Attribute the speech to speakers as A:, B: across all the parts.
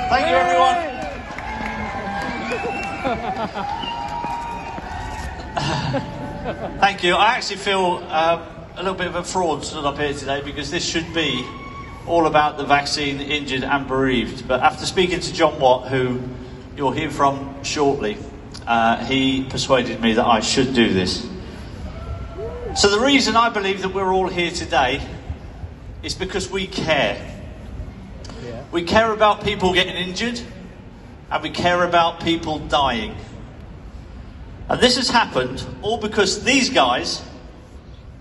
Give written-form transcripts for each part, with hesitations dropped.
A: Thank you, everyone. Thank you. I actually feel a little bit of a fraud stood up here today because this should be all about the vaccine injured and bereaved. But after speaking to John Watt, who you'll hear from shortly, he persuaded me that I should do this. So the reason I believe that we're all here today is because we care. Yeah. We care about people getting injured, and we care about people dying. And this has happened all because these guys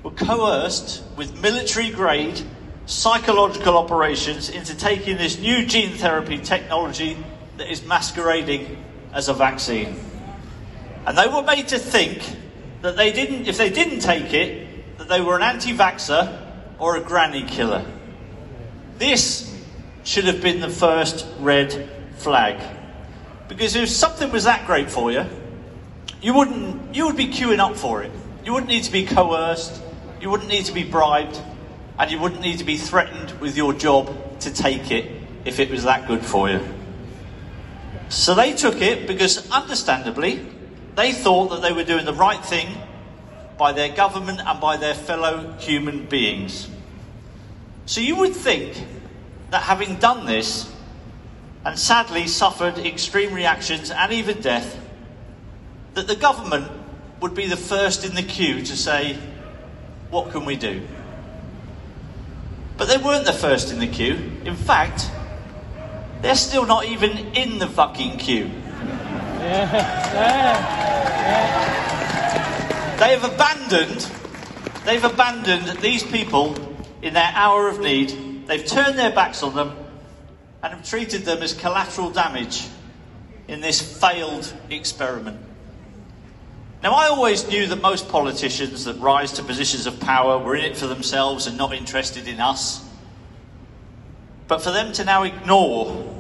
A: were coerced with military-grade psychological operations into taking this new gene therapy technology that is masquerading as a vaccine. And they were made to think that if they didn't take it, that they were an anti-vaxxer or a granny killer. This should have been the first red flag. Because if something was that great for you, you would be queuing up for it. You wouldn't need to be coerced, you wouldn't need to be bribed, and you wouldn't need to be threatened with your job to take it if it was that good for you. So they took it because, understandably, they thought that they were doing the right thing by their government and by their fellow human beings. So you would think that having done this, and sadly suffered extreme reactions and even death, that the government would be the first in the queue to say, what can we do? But they weren't the first in the queue. In fact, they're still not even in the fucking queue. They've abandoned these people in their hour of need. They've turned their backs on them and have treated them as collateral damage in this failed experiment. Now, I always knew that most politicians that rise to positions of power were in it for themselves and not interested in us. But for them to now ignore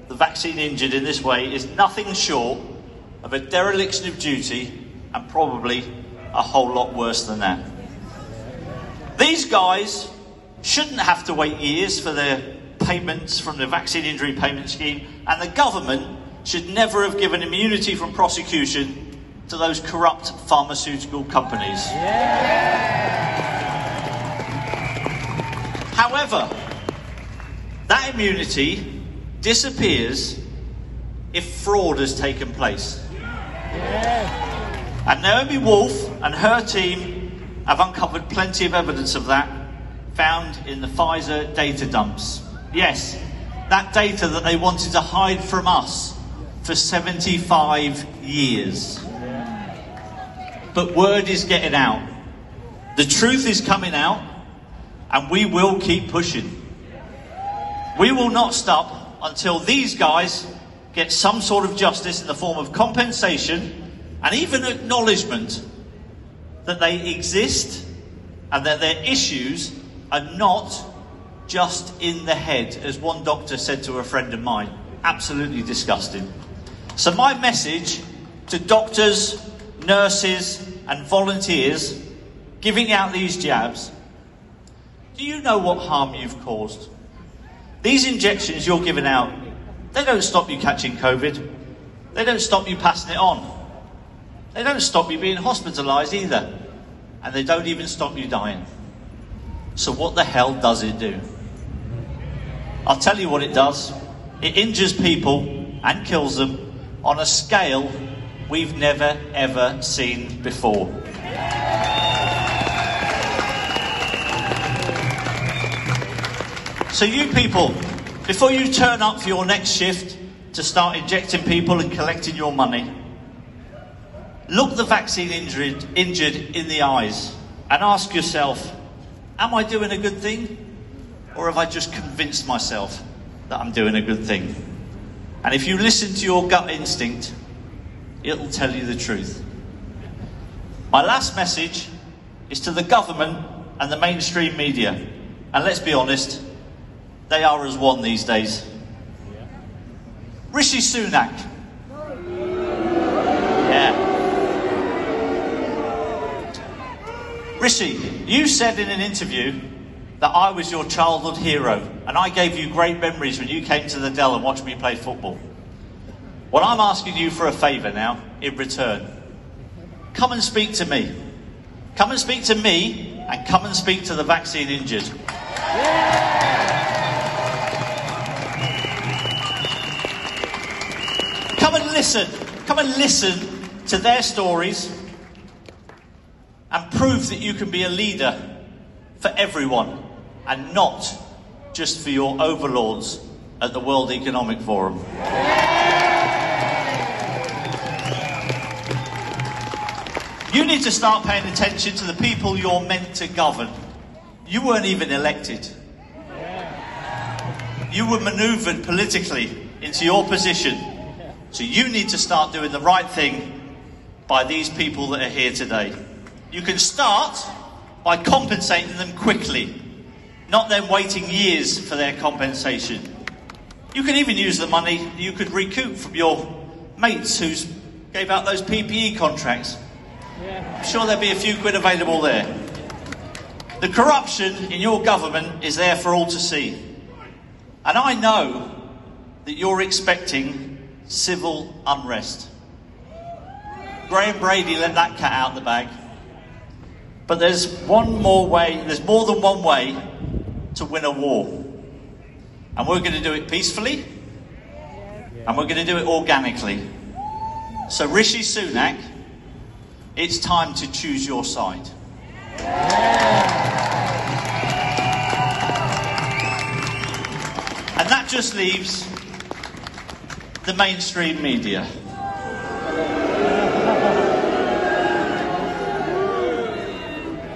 A: the vaccine injured in this way is nothing short of a dereliction of duty, and probably a whole lot worse than that. These guys shouldn't have to wait years for their payments from the vaccine injury payment scheme, and the government should never have given immunity from prosecution to those corrupt pharmaceutical companies. However, that immunity disappears if fraud has taken place. And Naomi Wolf and her team have uncovered plenty of evidence of that, found in the Pfizer data dumps. Yes, that data that they wanted to hide from us for 75 years. But word is getting out. The truth is coming out, and we will keep pushing. We will not stop until these guys get some sort of justice in the form of compensation and even acknowledgement that they exist and that their issues are not just in the head, as one doctor said to a friend of mine. Absolutely disgusting. So my message to doctors, nurses and volunteers giving out these jabs: do you know what harm you've caused? These injections you're giving out, they don't stop you catching COVID. They don't stop you passing it on. They don't stop you being hospitalised either. And they don't even stop you dying. So what the hell does it do? I'll tell you what it does. It injures people and kills them on a scale we've never ever seen before. So you people, before you turn up for your next shift to start injecting people and collecting your money, look the vaccine injured in the eyes and ask yourself, am I doing a good thing? Or have I just convinced myself that I'm doing a good thing? And if you listen to your gut instinct, it'll tell you the truth. My last message is to the government and the mainstream media. And let's be honest, they are as one these days. Rishi Sunak. Yeah. Rishi, you said in an interview that I was your childhood hero and I gave you great memories when you came to the Dell and watched me play football. Well, I'm asking you for a favour now in return. Come and speak to me. Come and speak to me and come and speak to the vaccine injured. Come and listen. Come and listen to their stories and prove that you can be a leader for everyone and not just for your overlords at the World Economic Forum. You need to start paying attention to the people you're meant to govern. You weren't even elected. You were manoeuvred politically into your position. So you need to start doing the right thing by these people that are here today. You can start by compensating them quickly, not them waiting years for their compensation. You can even use the money you could recoup from your mates who gave out those PPE contracts. I'm sure there'll be a few quid available there. The corruption in your government is there for all to see. And I know that you're expecting civil unrest. Graham Brady let that cat out the bag. But there's one more way, there's more than one way to win a war. And we're going to do it peacefully. And we're going to do it organically. So Rishi Sunak, it's time to choose your side. And that just leaves the mainstream media.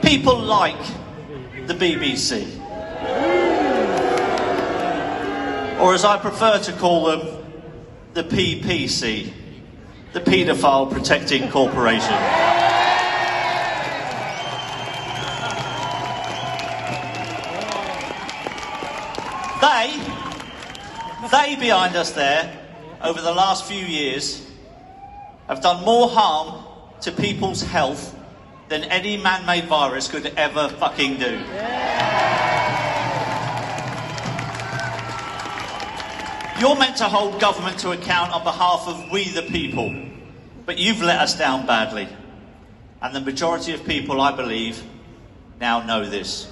A: People like the BBC. Or as I prefer to call them, the PPC. The Paedophile Protecting Corporation. They behind us there, over the last few years, have done more harm to people's health than any man-made virus could ever fucking do. You're meant to hold government to account on behalf of we the people, but you've let us down badly. And the majority of people, I believe, now know this.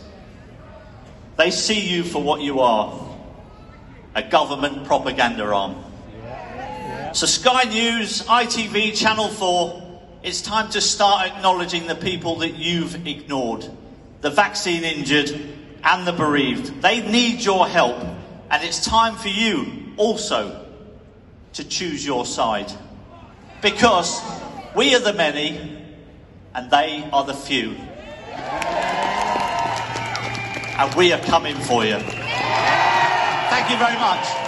A: They see you for what you are, a government propaganda arm. So Sky News, ITV, Channel 4, it's time to start acknowledging the people that you've ignored, the vaccine injured and the bereaved. They need your help, and it's time for you also to choose your side. Because we are the many and they are the few. And we are coming for you. Thank you very much.